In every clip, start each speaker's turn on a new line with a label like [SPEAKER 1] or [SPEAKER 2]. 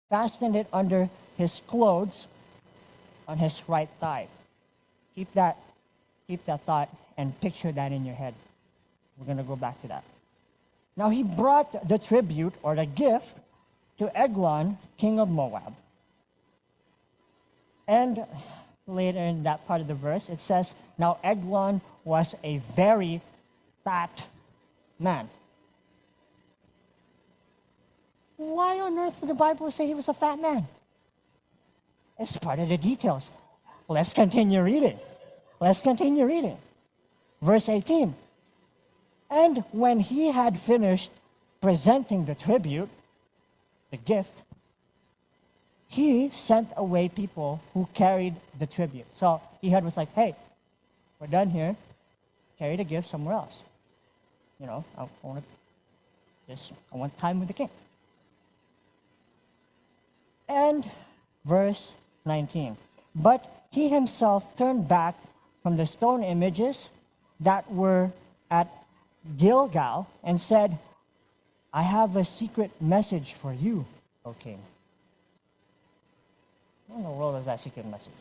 [SPEAKER 1] fastened it under his clothes on his right thigh. Keep that thought and picture that in your head. We're going to go back to that. Now he brought the tribute or the gift to Eglon, king of Moab. And later in that part of the verse, it says, now Eglon was a very fat man. Why on earth would the Bible say he was a fat man? It's part of the details. Let's continue reading. Verse 18. And when he had finished presenting the tribute, the gift, he sent away people who carried the tribute. So Ehud was like, hey, we're done here. Carry the gift somewhere else. I want time with the king. And verse 19. But he himself turned back from the stone images that were at Gilgal and said, I have a secret message for you, O king. What in the world is that secret message?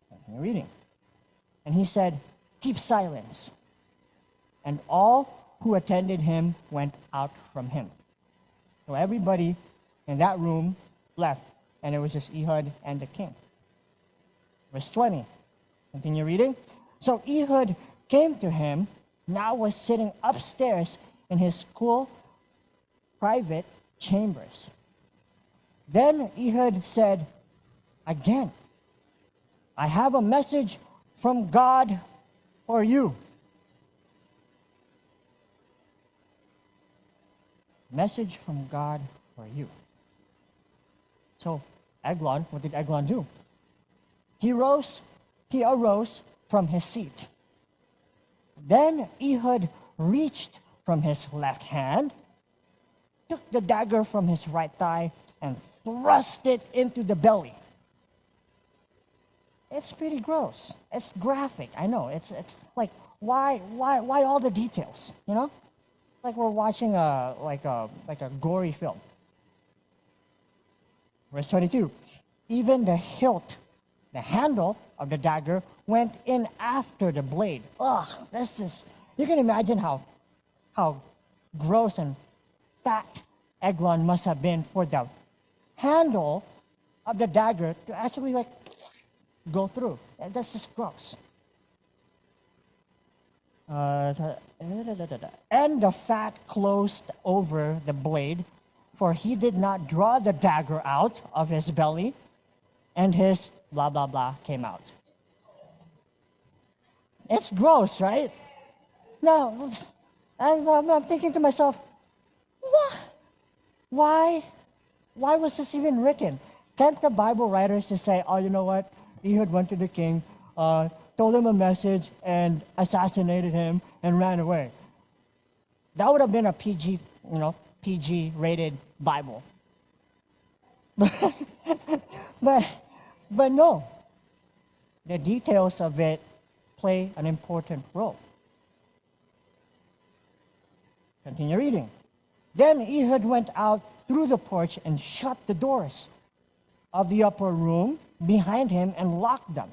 [SPEAKER 1] Continue reading. And he said, keep silence. And all who attended him went out from him. So everybody in that room left, and it was just Ehud and the king. Verse 20. Continue reading. So Ehud came to him, now was sitting upstairs in his cool, private chambers. Then Ehud said, again, I have a message from God for you. Message from God for you. So Eglon, what did Eglon do? He arose from his seat. Then Ehud reached from his left hand, took the dagger from his right thigh, and thrust it into the belly. It's pretty gross. It's graphic. I know. It's like, why all the details? Like we're watching a gory film. Verse 22. Even the hilt, the handle of the dagger, went in after the blade. Ugh, that's just, you can imagine how gross and fat Eglon must have been for the handle of the dagger to actually go through. That's just gross. And the fat closed over the blade, for he did not draw the dagger out of his belly, and his blah, blah, blah came out. It's gross, right? Now, I'm thinking to myself, what? Why was this even written? Can't the Bible writers just say, oh, you know what? Ehud went to the king, told him a message, and assassinated him, and ran away. That would have been a PG-rated Bible. But no. The details of it play an important role. Continue reading. Then Ehud went out through the porch and shut the doors of the upper room behind him and locked them.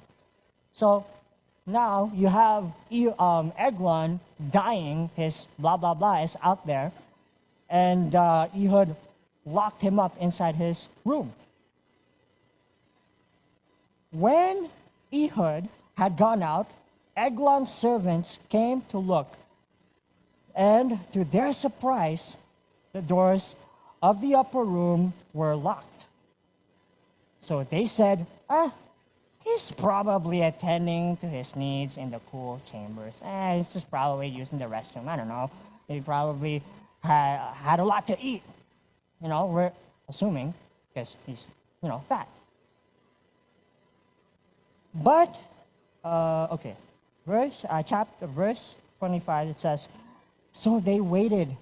[SPEAKER 1] So now you have Eglon dying, his blah, blah, blah is out there, and Ehud locked him up inside his room. When Ehud had gone out, Eglon's servants came to look, and to their surprise, the doors of the upper room were locked. So they said, he's probably attending to his needs in the cool chambers. He's just probably using the restroom. I don't know. He probably had a lot to eat. We're assuming, because he's, fat. But, okay. Verse 25, it says, so they waited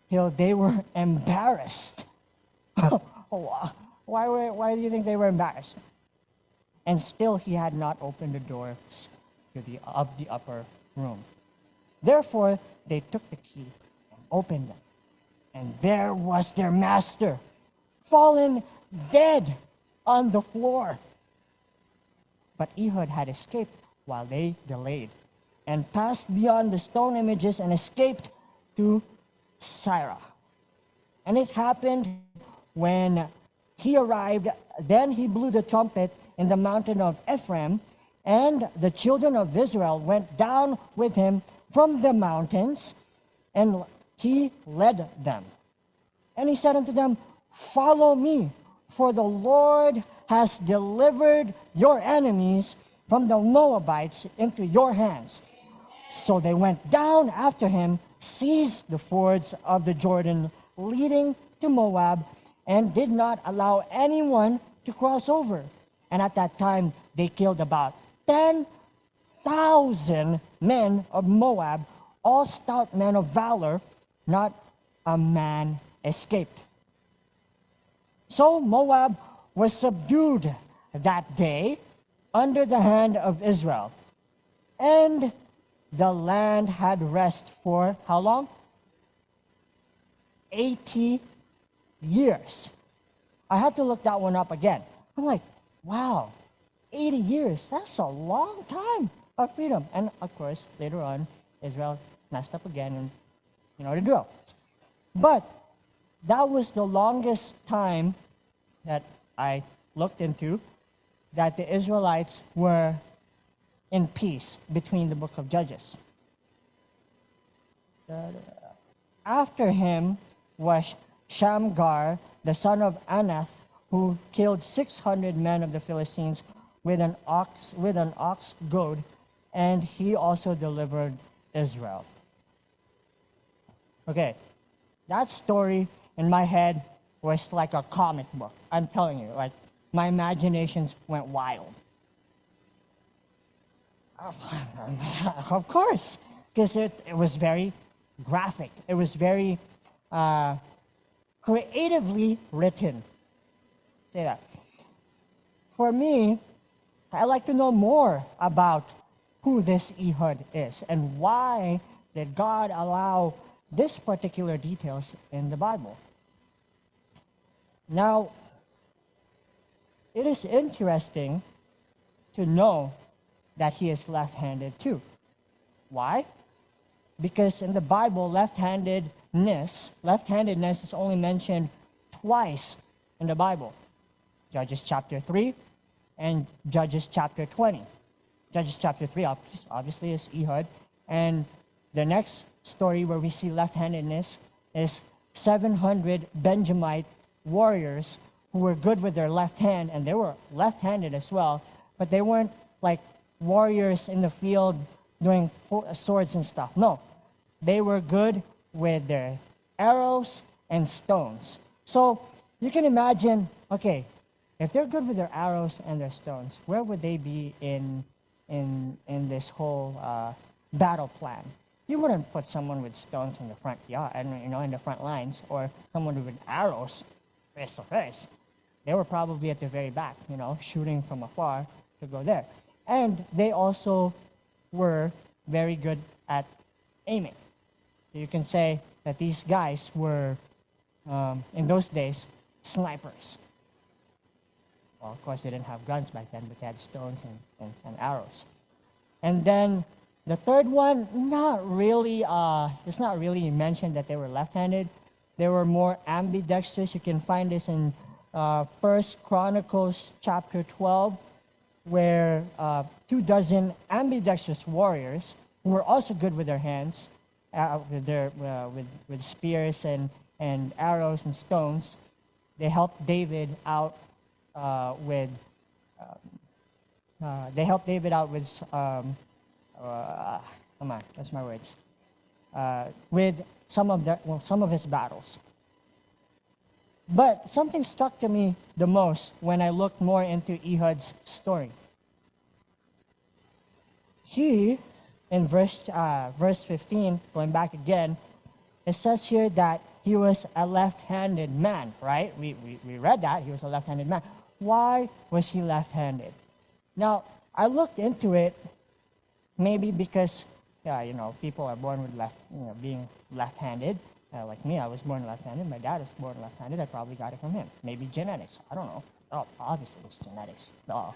[SPEAKER 1] till they were embarrassed. Why do you think they were embarrassed? And still he had not opened the doors of the upper room. Therefore, they took the key and opened them. And there was their master, fallen dead on the floor. But Ehud had escaped while they delayed, and passed beyond the stone images and escaped to Sirah. And it happened when he arrived, then he blew the trumpet in the mountain of Ephraim, and the children of Israel went down with him from the mountains, and he led them. And he said unto them, Follow me, for the Lord has delivered your enemies from the Moabites into your hands. So they went down after him, seized the fords of the Jordan leading to Moab, and did not allow anyone to cross over. And at that time they killed about 10,000 men of Moab, all stout men of valor. Not a man escaped. So Moab was subdued that day under the hand of Israel. And the land had rest for how long? 80 years. I had to look that one up again. I'm like, wow, 80 years. That's a long time of freedom. And of course, later on, Israel messed up again, and you know the drill. But that was the longest time that I looked into that the Israelites were in peace between the book of Judges. After him was Shamgar, the son of Anath, who killed 600 men of the Philistines with an ox goad, and he also delivered Israel. Okay, that story in my head was like a comic book. I'm telling you, like my imaginations went wild. Of course, because it was very graphic. It was very creatively written. Say that. For me, I'd like to know more about who this Ehud is and why did God allow this particular details in the Bible. Now, it is interesting to know that he is left-handed too. Why? Because in the Bible, left-handedness is only mentioned twice in the Bible. Judges chapter 3 and Judges chapter 20. Judges chapter 3 obviously is Ehud. And the next story where we see left-handedness is 700 Benjamite warriors who were good with their left hand, and they were left-handed as well, but they weren't like warriors in the field doing swords and stuff. No, they were good with their arrows and stones. So you can imagine, okay, if they're good with their arrows and their stones, where would they be in this whole battle plan? You wouldn't put someone with stones in the front yard, in the front lines, or someone with arrows face to face. They were probably at the very back, shooting from afar to go there. And they also were very good at aiming. So you can say that these guys were, in those days, snipers. Well, of course, they didn't have guns back then, but they had stones and arrows. And then the third one, it's not really mentioned that they were left-handed. They were more ambidextrous. You can find this in 1 Chronicles chapter 12, where 24 ambidextrous warriors who were also good with their hands, with spears and arrows and stones, they helped David out with some of his battles. But something struck to me the most when I looked more into Ehud's story. He, in verse 15, going back again, it says here that he was a left-handed man, right? We read that, he was a left-handed man. Why was he left-handed? Now, I looked into it, maybe because, people are born with being left-handed. Like me, I was born left-handed. My dad was born left-handed. I probably got it from him. Maybe genetics. I don't know. Oh, obviously it's genetics. Duh.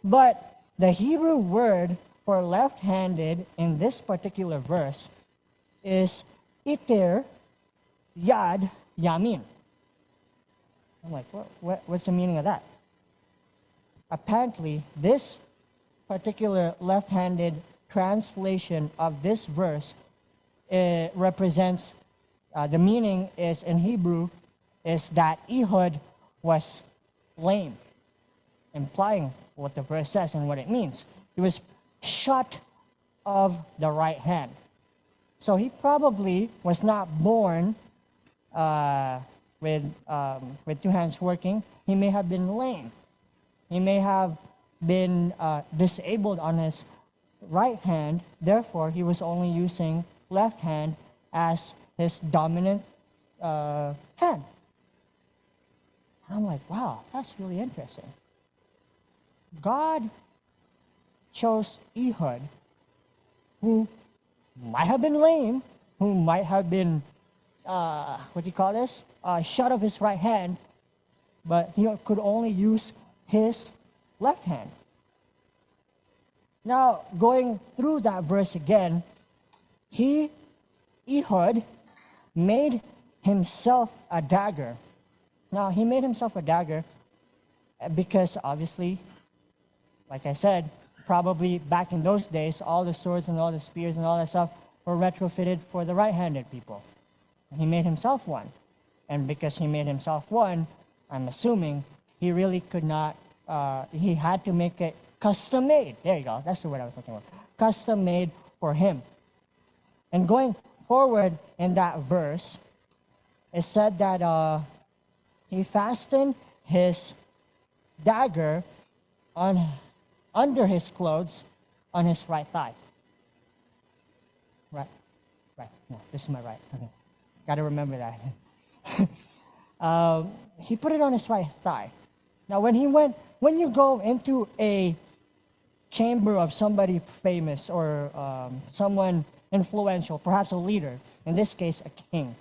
[SPEAKER 1] But the Hebrew word for left-handed in this particular verse is iter yad yamin. I'm like, what's the meaning of that? Apparently, this particular left-handed translation of this verse represents, the meaning is in Hebrew, is that Ehud was lame, implying what the verse says and what it means. He was shut of the right hand. So he probably was not born with two hands working. He may have been lame. He may have been disabled on his right hand. Therefore, he was only using left hand as his dominant hand. And I'm like, wow, that's really interesting. God chose Ehud, who might have been lame, who might have been, shut of his right hand, but he could only use his left hand. Now, going through that verse again, Ehud, made himself a dagger. Now, he made himself a dagger because obviously, like I said, probably back in those days, all the swords and all the spears and all that stuff were retrofitted for the right-handed people. He made himself one. And because he made himself one, I'm assuming he really could not, he had to make it custom-made. There you go, that's the word I was looking for. Custom-made for him. And going forward in that verse, it said that he fastened his dagger under his clothes on his right thigh. Right. No, this is my right. Okay. Got to remember that. He put it on his right thigh. Now, when you go into a chamber of somebody famous or someone influential, perhaps a leader, in this case, a king,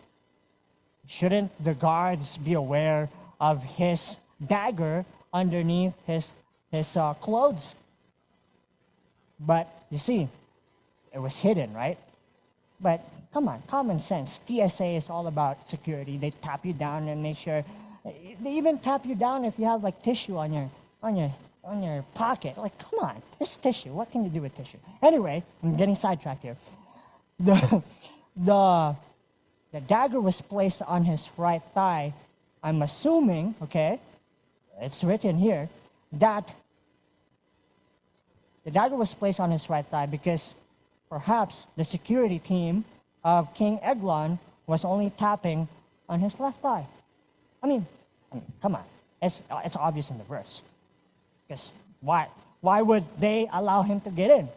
[SPEAKER 1] shouldn't the guards be aware of his dagger underneath his clothes? But you see, it was hidden, right? But come on, common sense. TSA is all about security. They tap you down and make sure. They even tap you down if you have like tissue on your pocket. Like, come on, it's tissue. What can you do with tissue? Anyway, I'm getting sidetracked here. The dagger was placed on his right thigh. I'm assuming, okay, it's written here, that the dagger was placed on his right thigh because perhaps the security team of King Eglon was only tapping on his left thigh. I mean, come on. It's obvious in the verse. Because why would they allow him to get in?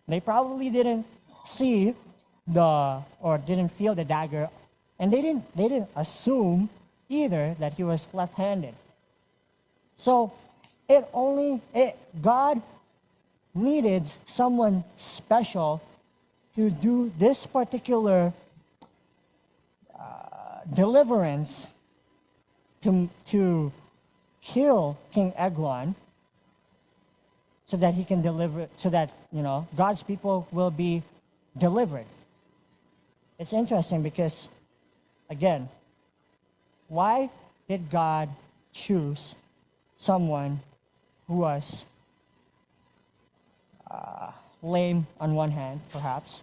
[SPEAKER 1] They probably didn't see didn't feel the dagger, and they didn't assume either that he was left-handed. So God needed someone special to do this particular deliverance to kill King Eglon, so that he can deliver, so that God's people will be delivered. It's interesting because, again, why did God choose someone who was lame on one hand, perhaps,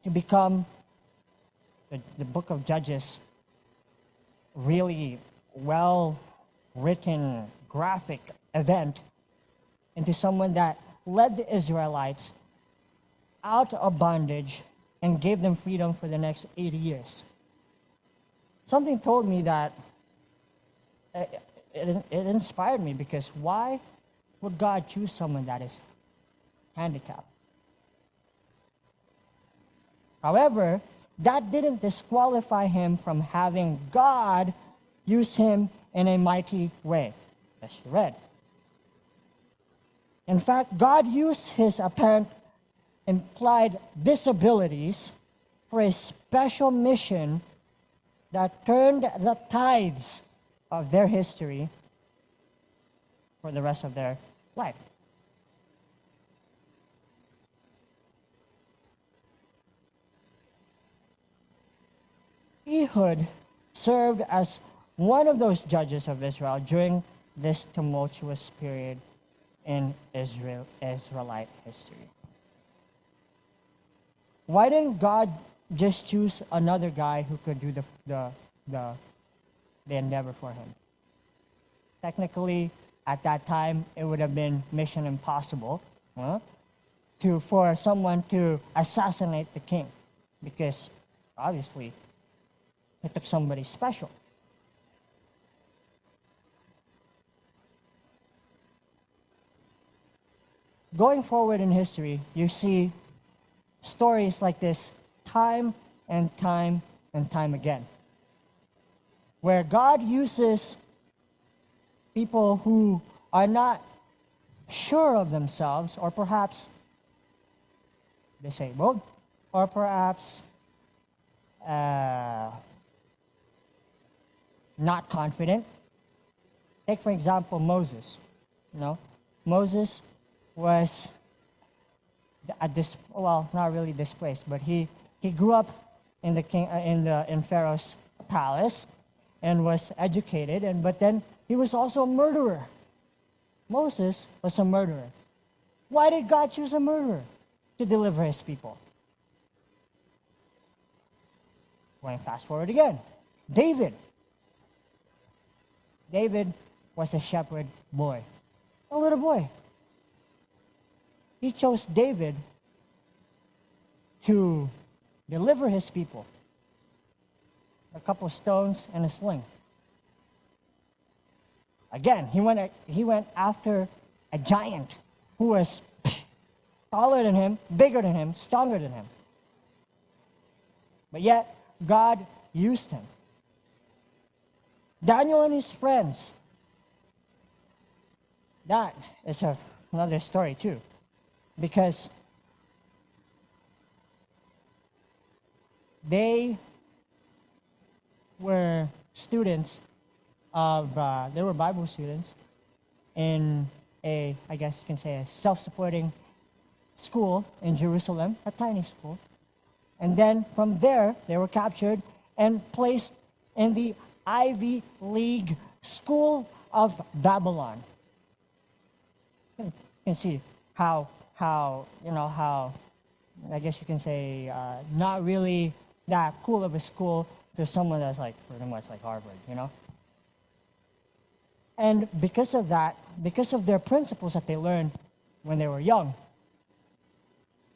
[SPEAKER 1] to become the book of Judges really well-written, graphic event into someone that led the Israelites out of bondage and gave them freedom for the next 80 years? Something told me that it inspired me, because why would God choose someone that is handicapped? However, that didn't disqualify him from having God use him in a mighty way, as you read. In fact, God used his apparent implied disabilities for a special mission that turned the tides of their history for the rest of their life. Ehud served as one of those judges of Israel during this tumultuous period in Israelite history. Why didn't God just choose another guy who could do the endeavor for him? Technically, at that time, it would have been mission impossible for someone to assassinate the king, because obviously it took somebody special. Going forward in history, you see stories like this time and time and time again, where God uses people who are not sure of themselves, or perhaps disabled, or perhaps not confident. Take, for example, Moses. Moses was not really displaced, but he grew up in Pharaoh's palace and was educated, but then he was also a murderer. Moses was a murderer. Why did God choose a murderer to deliver his people? Going fast forward again. David was a shepherd boy, a little boy. He chose David to deliver his people. A couple of stones and a sling. Again, he went after a giant who was taller than him, bigger than him, stronger than him. But yet, God used him. Daniel and his friends. That is another story too. Because they were students they were Bible students in I guess you can say, a self-supporting school in Jerusalem, a tiny school. And then from there, they were captured and placed in the Ivy League School of Babylon. You can see how I guess you can say, not really that cool of a school to someone that's like pretty much like Harvard, And because of that, because of their principles that they learned when they were young,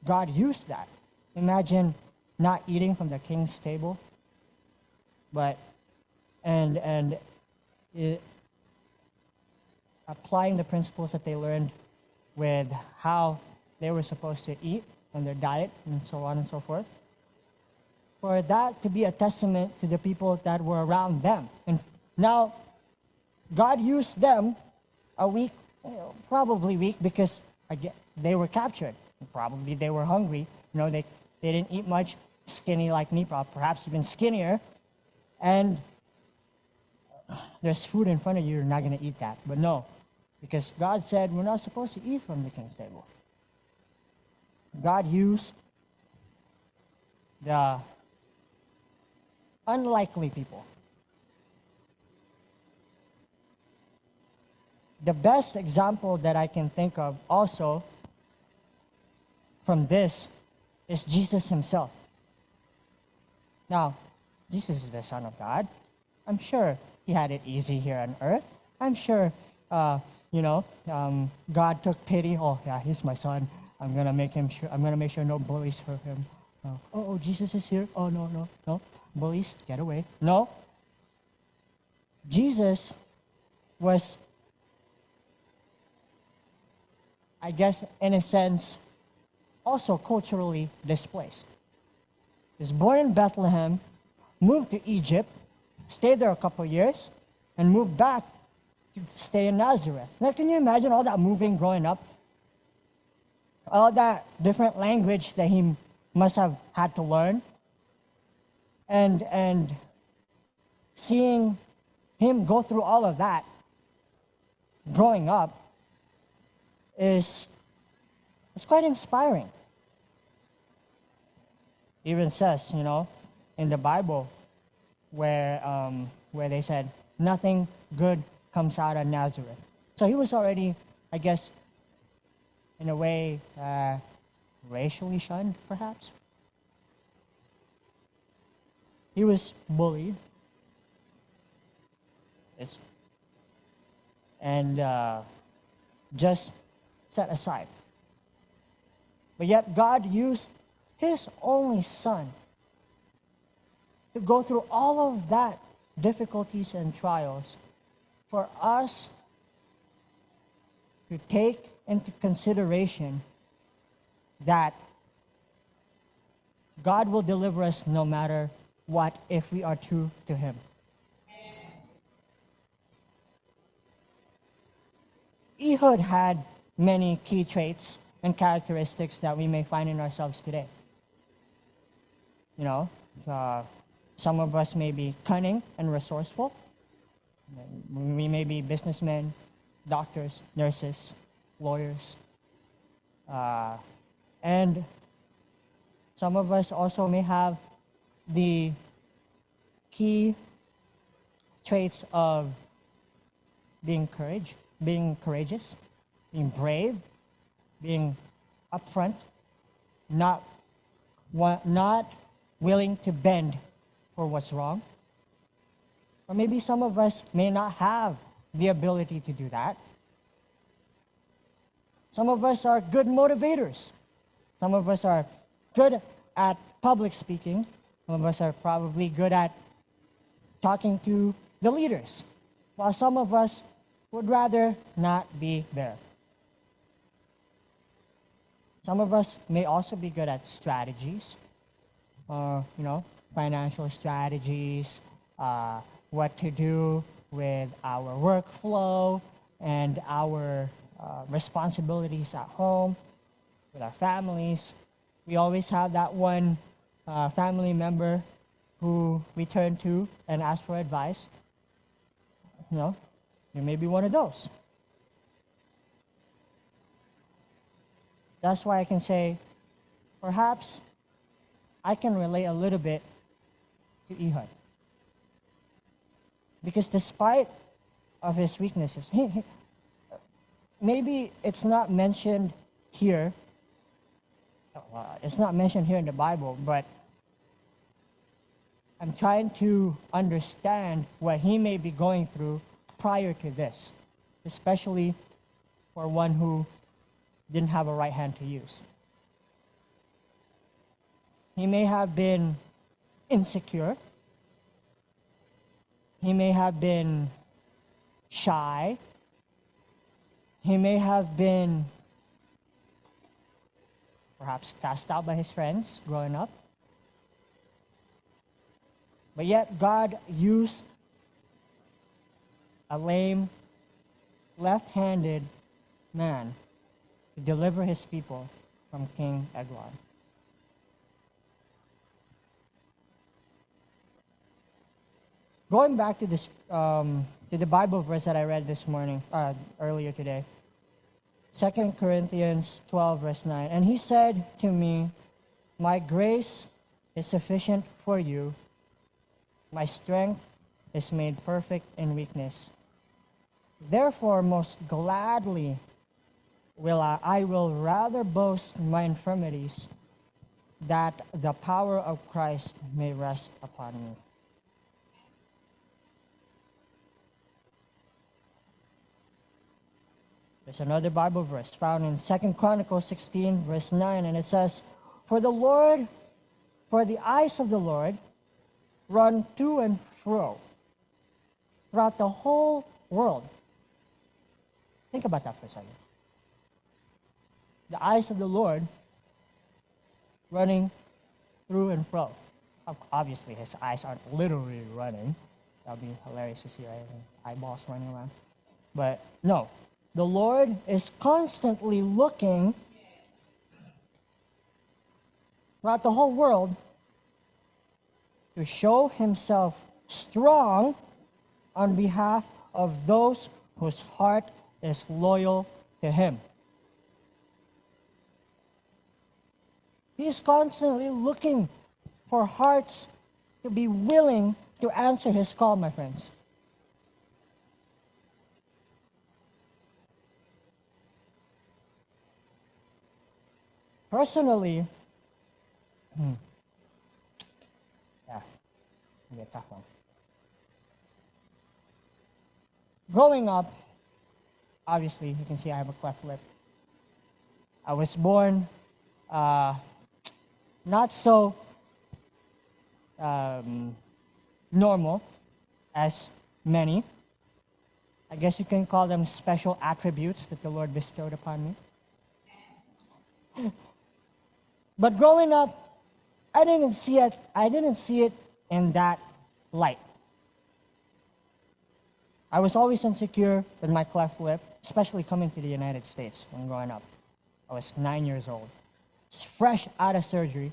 [SPEAKER 1] God used that. Imagine not eating from the king's table, applying the principles that they learned with how they were supposed to eat and their diet and so on and so forth. For that to be a testament to the people that were around them. And now, God used them a week, probably weak, because again, they were captured. Probably they were hungry. They didn't eat much, skinny like me, perhaps even skinnier. And there's food in front of you, you're not going to eat that. But no, because God said we're not supposed to eat from the king's table. God used the unlikely people. The best example that I can think of also from this is Jesus himself. Now, Jesus is the Son of God. I'm sure he had it easy here on earth. I'm sure, God took pity. Oh, yeah, he's my son. I'm gonna make sure no bullies hurt him. Jesus is here. Oh, no. Bullies, get away. No. Jesus was, I guess, in a sense, also culturally displaced. He was born in Bethlehem, moved to Egypt, stayed there a couple of years, and moved back to stay in Nazareth. Now, can you imagine all that moving growing up? all that different language that he must have had to learn, and seeing him go through all of that growing up is quite inspiring. It even says, in the Bible, where they said nothing good comes out of Nazareth. So he was already, I guess, in a way, racially shunned, perhaps. He was bullied. And just set aside. But yet God used his only son to go through all of that difficulties and trials for us to take into consideration that God will deliver us no matter what if we are true to him. Ehud had many key traits and characteristics that we may find in ourselves today. Some of us may be cunning and resourceful. We may be businessmen, doctors, nurses, lawyers. And some of us also may have the key traits of being courageous, being brave, being upfront, not willing to bend for what's wrong. Or maybe some of us may not have the ability to do that. Some of us are good motivators. Some of us are good at public speaking. Some of us are probably good at talking to the leaders, while some of us would rather not be there. Some of us may also be good at strategies, financial strategies, what to do with our workflow and our responsibilities at home, with our families. We always have that one family member who we turn to and ask for advice. You may be one of those. That's why I can say, perhaps I can relate a little bit to Ehud. Because despite of his weaknesses, maybe it's not mentioned here. It's not mentioned here in the Bible, but I'm trying to understand what he may be going through prior to this, especially for one who didn't have a right hand to use. He may have been insecure. He may have been shy. He may have been perhaps cast out by his friends growing up. But yet God used a lame, left-handed man to deliver his people from King Eglon. Going back to this, to the Bible verse that I read this morning, earlier today, 2 Corinthians 12, verse 9. And he said to me, "My grace is sufficient for you. My strength is made perfect in weakness. Therefore, most gladly I will rather boast my infirmities, that the power of Christ may rest upon me." There's another Bible verse found in 2 Chronicles 16, verse 9, and it says, For the eyes of the Lord run to and fro throughout the whole world. Think about that for a second. The eyes of the Lord running through and fro. Obviously, his eyes aren't literally running. That would be hilarious to see, right? Eyeballs running around. But no, the Lord is constantly looking throughout the whole world to show himself strong on behalf of those whose heart is loyal to him. He is constantly looking for hearts to be willing to answer his call, my friends. Personally, yeah, it'll be a tough one. Growing up, obviously, you can see I have a cleft lip. I was born not so normal as many. I guess you can call them special attributes that the Lord bestowed upon me. But growing up, I didn't see it in that light. I was always insecure with my cleft lip, especially coming to the United States when growing up. I was 9 years old. Just fresh out of surgery.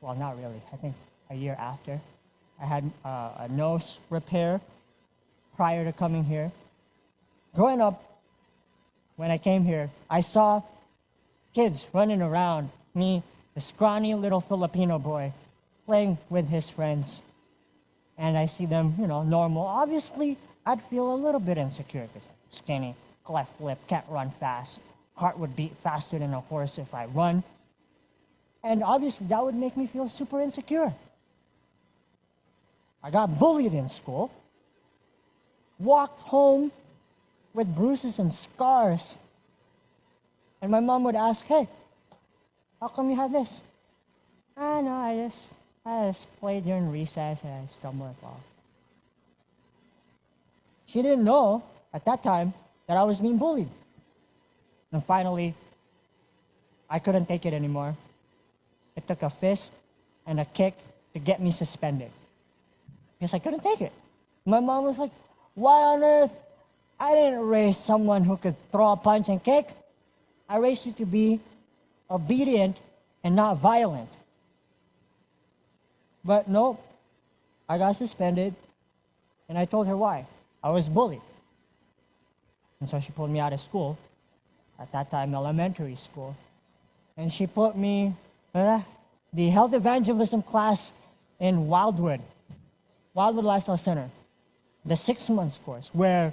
[SPEAKER 1] Well, not really. I think a year after. I had a nose repair prior to coming here. Growing up, when I came here, I saw kids running around, me, the scrawny little Filipino boy, playing with his friends. And I see them, normal. Obviously, I'd feel a little bit insecure because I'm skinny, cleft lip, can't run fast. Heart would beat faster than a horse if I run. And obviously, that would make me feel super insecure. I got bullied in school. Walked home with bruises and scars. And my mom would ask, hey, how come you have this? No, I just played during recess and I stumbled and fall. She didn't know at that time that I was being bullied. And finally, I couldn't take it anymore. It took a fist and a kick to get me suspended. Because I couldn't take it. My mom was like, why on earth? I didn't raise someone who could throw a punch and kick. I raised you to be obedient and not violent. But nope, I got suspended, and I told her why. I was bullied. And so she pulled me out of school, at that time elementary school, and she put me the health evangelism class in Wildwood Lifestyle Center, the 6 months course, where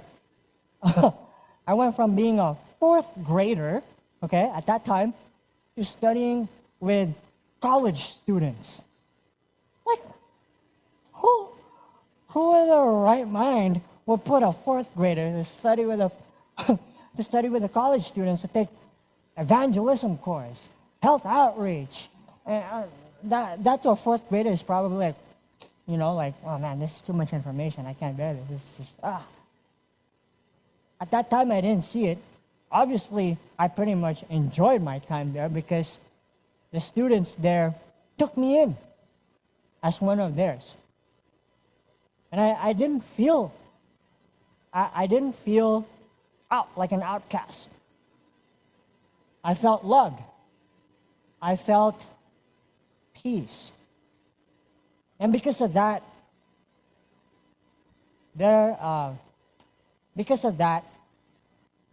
[SPEAKER 1] I went from being a fourth grader, at that time, to studying with college students. Like, who in their right mind would put a fourth grader to study with the college students to take evangelism course, health outreach, and that to a fourth grader is probably like, oh man, this is too much information. I can't bear this. It's just At that time, I didn't see it. Obviously, I pretty much enjoyed my time there because the students there took me in as one of theirs. And I didn't feel out like an outcast. I felt loved. I felt peace. And because of that,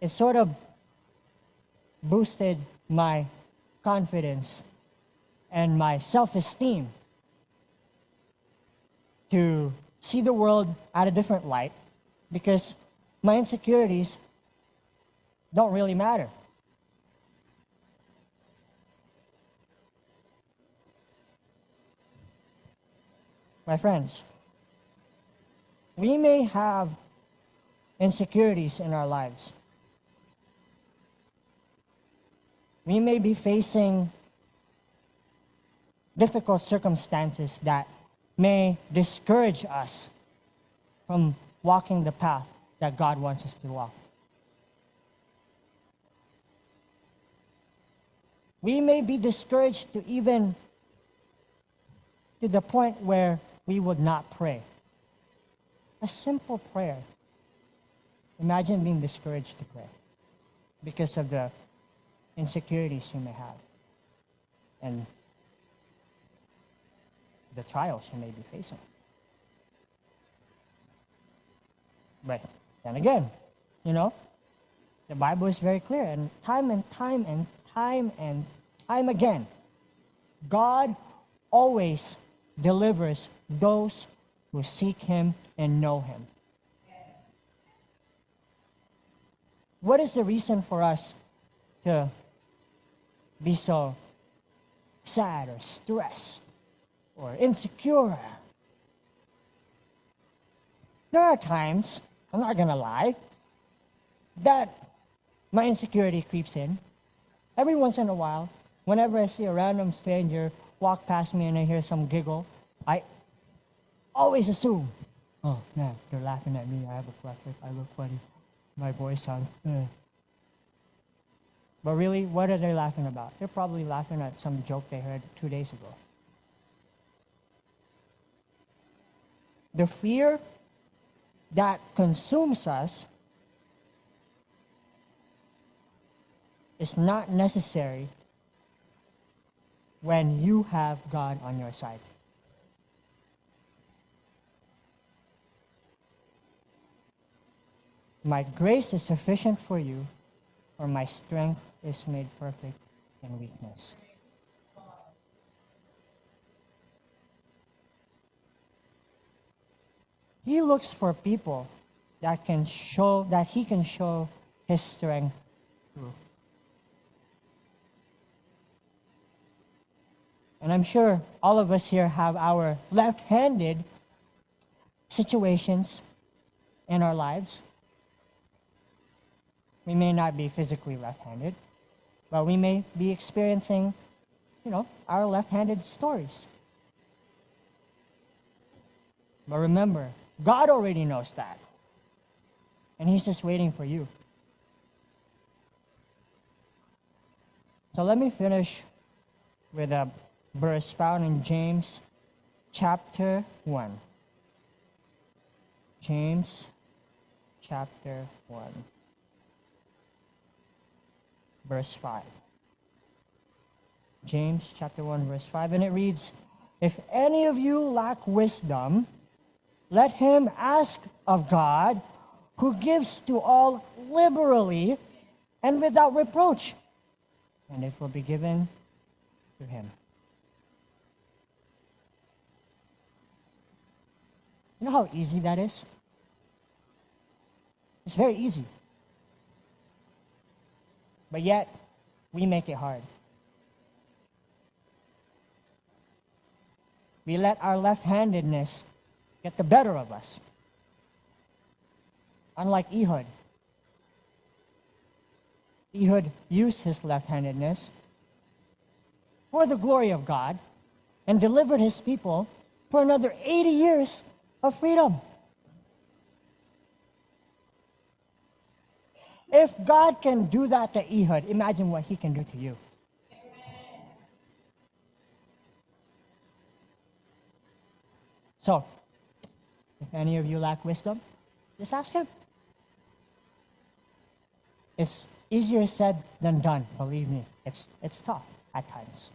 [SPEAKER 1] it sort of boosted my confidence and my self-esteem to see the world at a different light, because my insecurities don't really matter. My friends, we may have insecurities in our lives. We may be facing difficult circumstances that may discourage us from walking the path that God wants us to walk. We may be discouraged to the point where we would not pray. A simple prayer. Imagine being discouraged to pray because of the insecurities you may have. and the trials you may be facing. But then again, the Bible is very clear, and time again, God always delivers those who seek Him and know Him. What is the reason for us to be so sad or stressed or insecure? There are times, I'm not going to lie, that my insecurity creeps in. Every once in a while, whenever I see a random stranger walk past me and I hear some giggle, I always assume, oh man, they're laughing at me, I have a collective, I look funny, my voice sounds, But really, what are they laughing about? They're probably laughing at some joke they heard 2 days ago. The fear that consumes us is not necessary when you have God on your side. My grace is sufficient for you, for my strength is made perfect in weakness. He looks for people that he can show his strength through. And I'm sure all of us here have our left-handed situations in our lives. We may not be physically left-handed, but we may be experiencing, our left-handed stories. But remember, God already knows that. And He's just waiting for you. So let me finish with a verse found in James chapter 1. James chapter 1. Verse 5. James chapter 1 verse 5, and it reads, "If any of you lack wisdom, let him ask of God, who gives to all liberally and without reproach, and it will be given to him." You know how easy that is? It's very easy. But yet, we make it hard. We let our left-handedness get the better of us. Unlike Ehud. Ehud used his left-handedness for the glory of God and delivered his people for another 80 years of freedom. If God can do that to Ehud, imagine what He can do to you. So, if any of you lack wisdom, just ask Him. It's easier said than done, believe me. It's tough at times.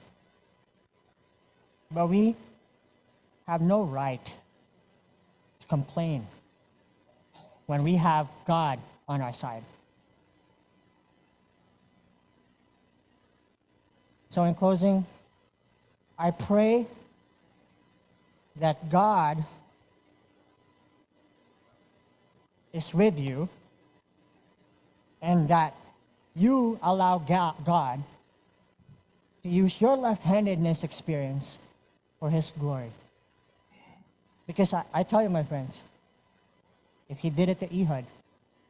[SPEAKER 1] But we have no right to complain when we have God on our side. So in closing, I pray that God is with you and that you allow God to use your left-handedness experience for His glory. Because I tell you, my friends, if He did it to Ehud,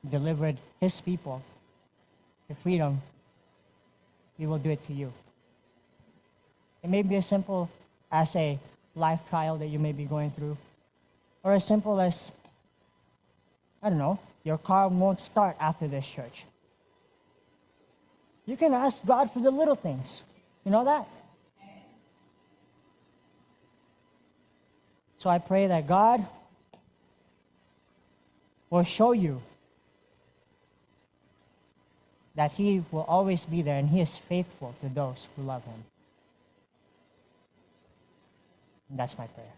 [SPEAKER 1] delivered his people to freedom, He will do it to you. It may be as simple as a life trial that you may be going through, or as simple as, your car won't start after this church. You can ask God for the little things. You know that? So I pray that God will show you that He will always be there and He is faithful to those who love Him. And that's my prayer.